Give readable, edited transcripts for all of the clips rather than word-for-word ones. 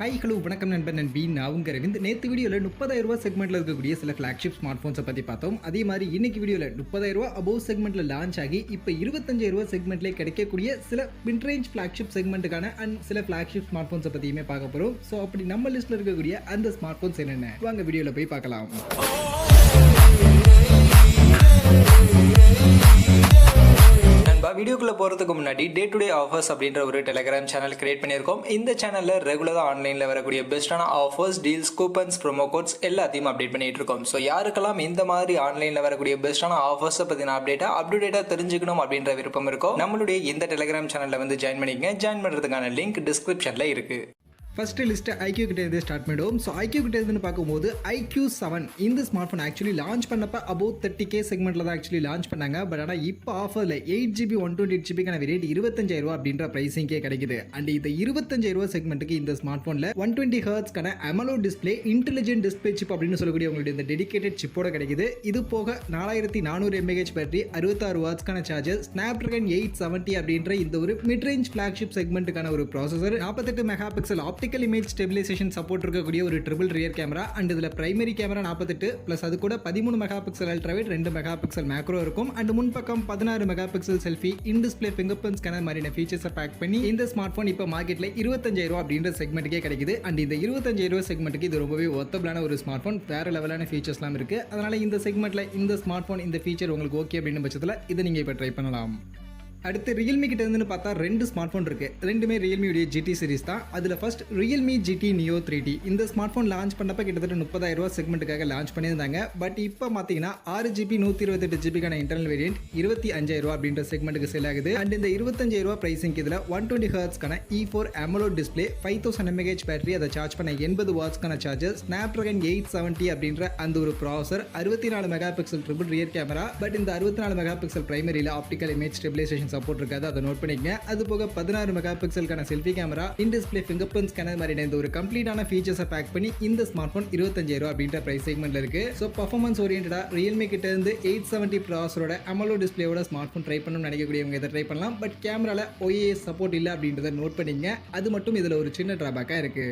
Hi hello வணக்கம் நண்பன் நண்பி நான் உங்க ரவிந்த். நேற்று வீடியோவில் 30,000 செக்மெண்ட்டில் இருக்கக்கூடிய சில ஃப்ளாக்ஷிப் ஸ்மார்ட் ஃபோன்ஸை பற்றி பார்த்தோம். அதே மாதிரி இன்னைக்கு வீடியோவில் 30,000 அபோவ் செக்மெண்ட்டில் லான்ச் ஆகி இப்போ 25,000 செக்மெண்ட்லேயே கிடைக்கக்கூடிய சில மிட்ரேஞ்ச் ஃப்ளாக்ஷிப் செக்மெண்ட்டுக்கான அண்ட் சில ஃப்ளாக்ஷிப் ஸ்மார்ட் ஃபோன்ஸை பற்றியுமே பார்க்க போகிறோம். ஸோ அப்படி நம்ம லிஸ்ட்டில் இருக்கக்கூடிய அந்த ஸ்மார்ட் ஃபோன்ஸ் என்னென்ன வாங்க வீடியோவில் போய் பார்க்கலாம். வீடியோக்குள்ள போறதுக்கு முன்னாடி டே டு டே ஆஃபர்ஸ் அப்படின்ற ஒரு டெலிகிராம் சேனல் கிரியேட் பண்ணியிருக்கோம். இந்த சேனல்ல ரெகுலரா ஆன்லைன்ல வரக்கூடிய பெஸ்டான offers, deals, coupons, promo quotes எல்லாத்தையும் அப்டேட் பண்ணிட்டு இருக்கோம். ஸோ யாருக்கெல்லாம் இந்த மாதிரி ஆன்லைன்ல வரக்கூடிய பெஸ்டான ஆஃபர்ஸை பத்தின அப்டேட்டா தெரிஞ்சுக்கணும் அப்படின்ற விருப்பம் இருக்கும், நம்மளுடைய இந்த டெலிகிராம் சேனல்ல வந்து ஜாயின் பண்ணிக்கங்க. ஜாயின் பண்றதுக்கான லிங்க் டிஸ்கிரிப்ஷன்ல இருக்கு. ஃபஸ்ட்டு லிஸ்ட்டு iQoo கிட்ட இருந்து ஸ்டார்ட் பண்ணிடுவோம். ஸோ iQoo கிட்ட இருந்து பார்க்கும்போது iQoo 7 இந்த ஸ்மார்ட் ஃபோன் ஆக்சுவலி லான்ச் பண்ணப்போ அபோவ் 30K செக்மெண்ட்டில் தான் ஆக்சுவலி லான்ச் பண்ணாங்க. பட் ஆனால் இப்போ ஆஃபரில் 8GB 128GB வேரியன்ட் 25,000 அப்படின்ற ப்ரைஸிங்கே கிடைக்குது. அண்ட் இந்த 25,000 செக்மெண்ட்டுக்கு இந்த ஸ்மார்ட் ஃபோனில் 120 ஹெர்ட்ஸ்க்கான AMOLED display, intelligent display chip அப்படின்னு சொல்லக்கூடிய உங்களுடைய இந்த டெடிகேட்டட் சிப்போட கிடைக்குது. இது போக 4400 mAh பேட்டரி, 66 வாட்ஸ்க்கான சார்ஜர், Snapdragon 870 அப்படின்ற இந்த ஒரு மிட்ரேஞ்ச் ஃப்ளாக்ஷிப் செக்மெண்ட்டுக்கான ஒரு processor, 48 mega pixel optical image stabilisation support இருக்கக்கூடிய ஒரு ட்ரிபிள் ரியர் கேமரா, அண்ட் இதுல பிரைமரி கேமரா 48 பிளஸ் அது கூட 13 mega pixel ultrawide, 2 mega pixel macro இருக்கும். அண்ட் முன்பக்கம் 16 mega pixel selfie, in display finger print scanner மாதிரியான ஃபீச்சர்ஸை பேக் பண்ணி இந்த ஸ்மார்ட் ஃபோன் இப்போ மார்க்கெட்ல 25,000 அப்படின்ற செக்மெண்ட்டுக்கே கிடைக்குது. அண்ட் இந்த 25,000 செக்மெண்ட்டுக்கு இது ரொம்பவே ஒர்த்தபிளான ஒரு ஸ்மார்ட் ஃபோன், வேற லெவலான ஃபீச்சர்ஸ்லாம் இருக்கு. அதனால இந்த செக்மெண்ட்ல இந்த ஸ்மார்ட் ஃபோன் இந்த ஃபீச்சர் உங்களுக்கு ஓகே அப்படின்னு பட்சத்தில் இதை நீங்க இப்போ ட்ரை பண்ணலாம். அடுத்து ரியல்மி கிட்ட இருந்து பார்த்தா ரெண்டு ஸ்மார்ட் ஃபோன் இருக்கு. ரெண்டுமே ரியல்மியுடைய GT சீரிஸ் தான். அதில் first Realme GT Neo 3T. இந்த ஸ்மார்ட் ஃபோன் லான்ச் பண்ணப்ப கிட்டத்தட்ட 30,000 செக்மெண்ட்டுக்காக லான்ச் பண்ணியிருந்தாங்க. பட் இப்போ பார்த்தீங்கன்னா 6GB 128GB இன்டர்னல் வேரியன்ட் 25,000 அப்படின்ற செக்மெண்ட்டுக்கு சேல் ஆகுது. அண்ட் இந்த 25,000 பிரைசிங் இதில் 120 ஹெர்ட்ஸ்க்கான E4 AMOLED display, 5000 mAh battery, அதை சார்ஜ் பண்ண 80 வாட்ஸ்க்கான சார்ஜர், Snapdragon 870 அப்படின்ற அந்த ஒரு processor, 64 mega pixel triple rear camera. But இந்த 64 மெகா பிக்சல் பிரைமரியில் ஆப்டிக்கல் இமேஜ் ஸ்டெபிலைசேஷன் சப்போர்ட் இருக்காது, அதை நோட் பண்ணிக்கங்க. அது போக 16 மெகா பிக்சலுக்கான selfie camera, in display finger print scanner மாதிரி இந்த ஒரு கம்ப்ளீட்டான ஃபீச்சர்ஸை பேக் பண்ணி இந்த ஸ்மார்ட் ஃபோன் 25,000 அப்படின்ற பிரைஸ் செக்மெண்ட்ல இருக்கு. ஸோ பர்ஃபார்மன்ஸ் ஓரியன்டா ரியல்மி கிட்ட இருந்து 870 ப்ராசரோட AMOLED டிஸ்பிளேயோட ஸ்மார்ட் ஃபோன் ட்ரை பண்ணணும்னு நினைக்கக்கூடியவங்க இதை ட்ரை பண்ணலாம். பட் கேமரால OIS சப்போர்ட் இல்லை அப்படின்றத நோட் பண்ணிக்கங்க. அது மட்டும் இதில் ஒரு சின்ன டிராபேக்கா இருக்கு.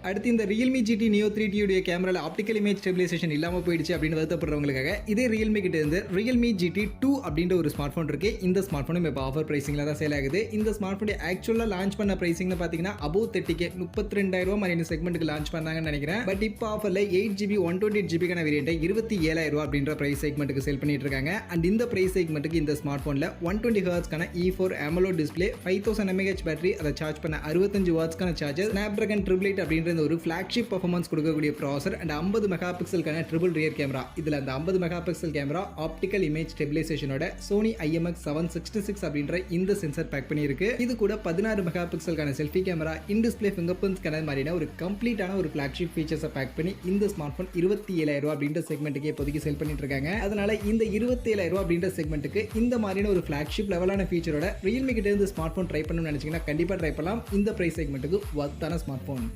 அடுத்து இந்த ரியல்மி GT Neo 3T உடைய கேமரால ஆப்டிக்கல் இமேஜ் ஸ்டெபிலைசேஷன் இல்லாமல் போயிடுச்சு அப்படின்னு வருத்தப்படுறவங்களுக்காக இதே ரியல்மி கிட்ட இருந்து ரியல்மி GT 2 அப்படின்ற ஒரு ஸ்மார்ட் ஃபோன் இருக்கு. இந்த ஸ்மார்ட் ஃபோனும் இப்போ ஆஃபர் பிரைசிங்ல தான் சேல் ஆகுது. இந்த ஸ்மார்ட் ஃபோன் ஆக்சுவலாக லான்ச் பண்ண பிரைசிங்னு பார்த்தீங்கன்னா அபோவ் 30K 32,000 மாதிரி செக்மெண்ட்டுக்கு லான்ச் பண்ணாங்கன்னு நினைக்கிறேன். பட் இப்போ ஆஃபரில் 8GB 128GB வேரியன்ட்டை 27,000 அப்படின்ற பிரைஸ் செக்மெண்ட்டுக்கு சேல் பண்ணிட்டு இருக்காங்க. அண்ட் இந்த பிரைஸ் செக்மெண்ட்டுக்கு இந்த ஸ்மார்ட் ஃபோனில் 120 ஹெர்ட்ஸ்க்கான E4 AMOLED display, 5000 mAh battery, அதை சார்ஜ் பண்ண 65 வாட்ஸ்க்கான சார்ஜர், Snapdragon 888 அப்படின்ற ஒரு ஃபிளாக்ஷிப் பர்ஃபார்மன்ஸ் கொடுக்கக்கூடிய ப்ராசஸர், அண்ட் 50 மெகா பிக்சலுக்கான ட்ரிபிள் ரியர் கேமரா. இதில் அந்த 50 mega pixel camera optical image ஸ்டெபிலைசேஷனோட Sony IMX766 அப்படின்ற இந்த சென்சர் பேக் பண்ணியிருக்கு. இது கூட 16 மெகா பிக்சலுக்கான selfie camera, in display finger print scanner மாதிரியான ஒரு கம்ப்ளீட்டான ஒரு ஃபிளாக்ஷிப் ஃபீச்சர்ஸை பேக் பண்ணி இந்த ஸ்மார்ட் ஃபோன் 27,000 அப்படின்ற செக்மெண்ட்டுக்கு இப்போதைக்கு சேல் பண்ணிட்டு இருக்காங்க. அதனால இந்த 27,000 அப்படின்ற செக்மெண்ட்டுக்கு இந்த மாதிரியான ஒரு ஃபிளாக்ஷிப் லெவலான ஃபீச்சரோட ரியல்மி கிட்ட இருந்து ஸ்மார்ட் ஃபோன் ட்ரை பண்ணணும்னு நினைச்சீங்கன்னா கண்டிப்பாக ட்ரை பண்ணலாம். இந்த பிரைஸ் செக்மெண்ட்டுக்கு ஒர்த்தான ஸ்மார்ட் ஃபோன்.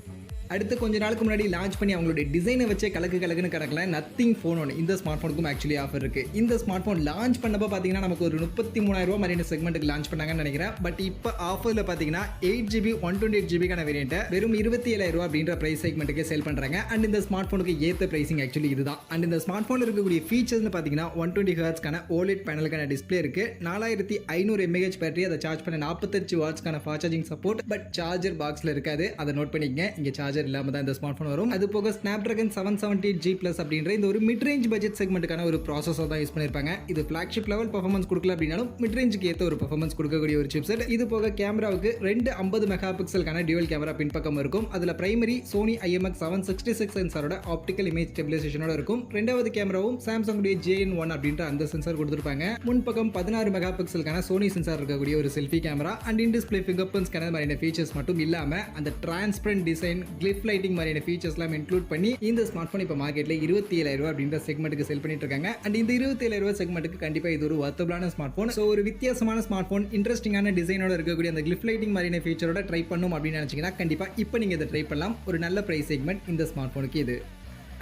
அடுத்து கொஞ்ச நாளுக்கு முன்னாடி லான்ச் பண்ணி அவங்களுடைய டிசைனை வச்சே கலக்குன்னு கிடக்கல நத்திங் ஃபோன் ஒன்று இந்த ஸ்மார்ட் ஃபோனுக்கும் ஆக்சுவலி ஆஃபர் இருக்கு. இந்த ஸ்மார்ட் ஃபோன் லான்ச் பண்ணப்போ பார்த்தீங்கன்னா நமக்கு ஒரு 33,000 மாதிரியான செக்மெண்ட்டுக்கு லான்ச் பண்ணாங்கன்னு நினைக்கிறேன். பட் இப்போ ஆஃபரில் பார்த்தீங்கன்னா 8GB 128GB வேரியன்ட்டை வெறும் 27,000 அப்படின்ற பிரைஸ் செக்மெண்ட்டுக்கு சேல் பண்ணுறாங்க. அண்ட் இந்த ஸ்மார்ட் ஃபோனுக்கு ஏற்ற பிரைசிங் ஆக்சுவலி இதுதான். அண்ட் இந்த ஸ்மார்ட் ஃபோனில் இருக்கக்கூடிய ஃபீச்சர்ஸ்னு பார்த்தீங்கன்னா 120 ஹெர்ட்ஸ்க்கான OLED பேனலுக்கான டிஸ்பிளே இருக்கு, 4500 mAh பேட்டரி, அதை சார்ஜ் பண்ண 45 வாட்ஸ்க்கான fast charging support. But charger பாக்ஸில் இருக்காது, அதை நோட் பண்ணிக்கங்க. இங்கே சார்ஜர் இல்லாம தான் இந்த ஸ்மார்ட் ஃபோன் வரும். அது போக Snapdragon 770G+ அப்படின்ற இந்த ஒரு மிட் ரேஞ்ச் பட்ஜெட் செக்மெண்ட்டுக்கான ஒரு ப்ராசஸர் தான் யூஸ் பண்ணிருப்பாங்க. இது ஃபிளாக்ஷிப் லெவல் பெர்ஃபார்மன்ஸ் கொடுக்கல அப்படினாலும் மிட் ரேஞ்சுக்கு ஏற்ற ஒரு பெர்ஃபார்மன்ஸ் கொடுக்கக்கூடிய ஒரு சிப்செட். இது போக கேமராவுக்கு 2 50 மெகா பிக்சலுக்கான டியூவல் கேமரா பின்பக்கம் இருக்கும். அதுல பிரைமரி Sony IMX766 சென்சாரோட ஆப்டிக்கல் இமேஜ் ஸ்டெபிலைசேஷனோட இருக்கும். ரெண்டாவது கேமராவும் Samsung JN1 அப்படின்ற அந்த சென்சார் கொடுத்திருப்பாங்க. முன்பக்கம் 16 மெகா பிக்சலுக்கான Sony சென்சார் இருக்கக்கூடிய ஒரு selfie camera, and in display finger print scanner மாதிரியான ஃபீச்சர்ஸ் மட்டும் இல்லாம அந்த டிரான்ஸ்பரண்ட் டிசைன், கிளிஃப் லைட்டிங் மாதிரியான ஃபீச்சர்ஸ்லாம் இன்க்ளூட் பண்ணி இந்த ஸ்மார்ட் ஃபோன் இப்போ மார்க்கெட்ல 27,000 அப்படின்ற செக்மெண்ட்டுக்கு சேல் பண்ணிட்டு இருக்காங்க. அண்ட் இந்த 27,000 செக்மெண்ட்டுக்கு கண்டிப்பா இது ஒரு வர்த்தபிளான ஸ்மார்ட் ஃபோன். ஸோ ஒரு வித்தியாசமான ஸ்மார்ட் ஃபோன், இன்ட்ரெஸ்டிங்கான டிசைனோட இருக்கக்கூடிய அந்த கிளிஃப் லைட்டிங் மாதிரியான ஃபீச்சரோட ட்ரை பண்ணும் அப்படின்னு நினைச்சீங்கன்னா கண்டிப்பா இப்போ நீங்க இதை ட்ரை பண்ணலாம். ஒரு நல்ல பிரைஸ் செக்மெண்ட் இந்த ஸ்மார்ட் ஃபோனுக்கு இது.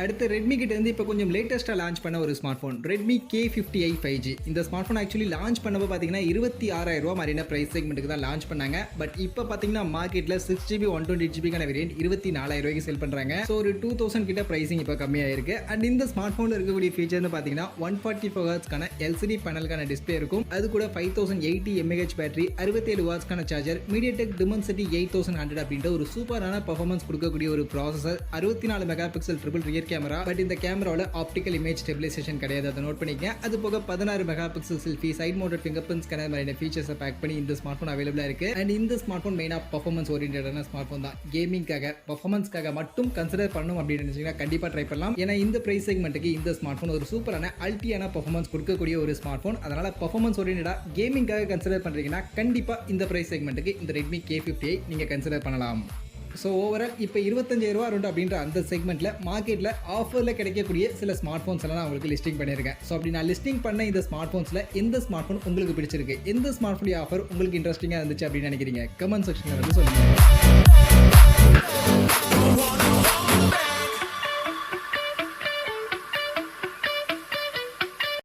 அடுத்து ரெட்மி கிட்ட இருந்து இப்போ கொஞ்சம் லேட்டஸ்ட்டாக லான்ச் பண்ண ஒரு smart phone Redmi K50i 5G. இந்த ஸ்மார்ட் ஃபோன் ஆக்சுவலி லான்ச் பண்ணப்போ பார்த்தீங்கன்னா 26,000 ரூபா மாதிரியான ப்ரைஸ் செக்மெண்ட்டுக்கு தான் லான்ச் பண்ணாங்க. பட் இப்போ பார்த்தீங்கன்னா மார்க்கெட்டில் 6GB 128GB வேரியன்ட் 24,000 ரூபாய்க்கு செல் பண்ணுறாங்க. ஸோ ஒரு 2000 கிட்ட ப்ரைஸிங் இப்போ கம்மியாக இருக்கு. அண்ட் இந்த ஸ்மார்ட் ஃபோனில் இருக்கக்கூடிய ஃபீச்சர்னு பார்த்தீங்கன்னா 144 ஹெர்ட்ஸ்க்கான LCD பேனலுக்கான டிஸ்பிளே இருக்கும். அது கூட 5080 mAh பேட்டரி, 67 வாட்ஸ்க்கான சார்ஜர், MediaTek Dimensity 8100 அப்படின்ற ஒரு சூப்பரான பர்ஃபார்மன்ஸ் கொடுக்கக்கூடிய ஒரு processor, 64 mega pixel triple rear camera. But இந்த கேமராவில் ஆப்டிக்கல் இமேஜ் ஸ்டெபிலைசேஷன் கிடையாது, அதை நோட் பண்ணிக்க. அது போக 16 mega pixel selfie, side mounted finger print scanner மாதிரியான ஃபீச்சர்ஸை பேக் பண்ணி இந்த ஸ்மார்ட் ஃபோன் அவைலபிளாக இருக்கு. அண்ட் இந்த ஸ்மார்ட் ஃபோன் மெயினாக பர்ஃபார்மன்ஸ் ஓரியன்டான ஸ்மார்ட் ஃபோன் தான். கேமிங்காக பர்ஃபார்மன்ஸ்க்காக மட்டும் கன்சிடர் பண்ணணும் அப்படின்னு நினைச்சீங்கன்னா கண்டிப்பாக ட்ரை பண்ணலாம். ஏன்னா இந்த பிரைஸ் செக்மெண்ட்டுக்கு இந்த ஸ்மார்ட் ஃபோன் ஒரு சூப்பரான அல்டியான பர்ஃபார்மன்ஸ் கொடுக்கக்கூடிய ஒரு ஸ்மார்ட் ஃபோன். அதனால பர்ஃபார்மன்ஸ் ஓரியன்டா கேமிங்காக கன்சிடர் பண்ணுறீங்கன்னா கண்டிப்பாக இந்த பிரைஸ் செக்மெண்ட்டுக்கு இந்த ரெட்மி K50i நீங்கள் கன்சிடர் பண்ணலாம். ஸோ ஓவரால் இப்போ 25,000 ரூபா அரௌண்ட் அப்படின்ற அந்த செக்மெண்ட்டில் மார்க்கெட்டில் ஆஃபரில் கிடைக்கக்கூடிய சில ஸ்மார்ட் ஃபோன்ஸ் எல்லாம் நான் உங்களுக்கு லிஸ்டிங் பண்ணியிருக்கேன். ஸோ அப்படி நான் லிஸ்டிங் பண்ண இந்த ஸ்மார்ட் ஃபோன்ஸில் எந்த ஸ்மார்ட் ஃபோன் உங்களுக்கு பிடிச்சிருக்கு, எந்த ஸ்மார்ட் ஃபோன் ஆஃபர் உங்களுக்கு இன்ட்ரெஸ்டிங்காக இருந்துச்சு அப்படின்னு நினைக்கிறீங்க, கமெண்ட் செக்ஷனில் வந்து சொல்லுங்கள்.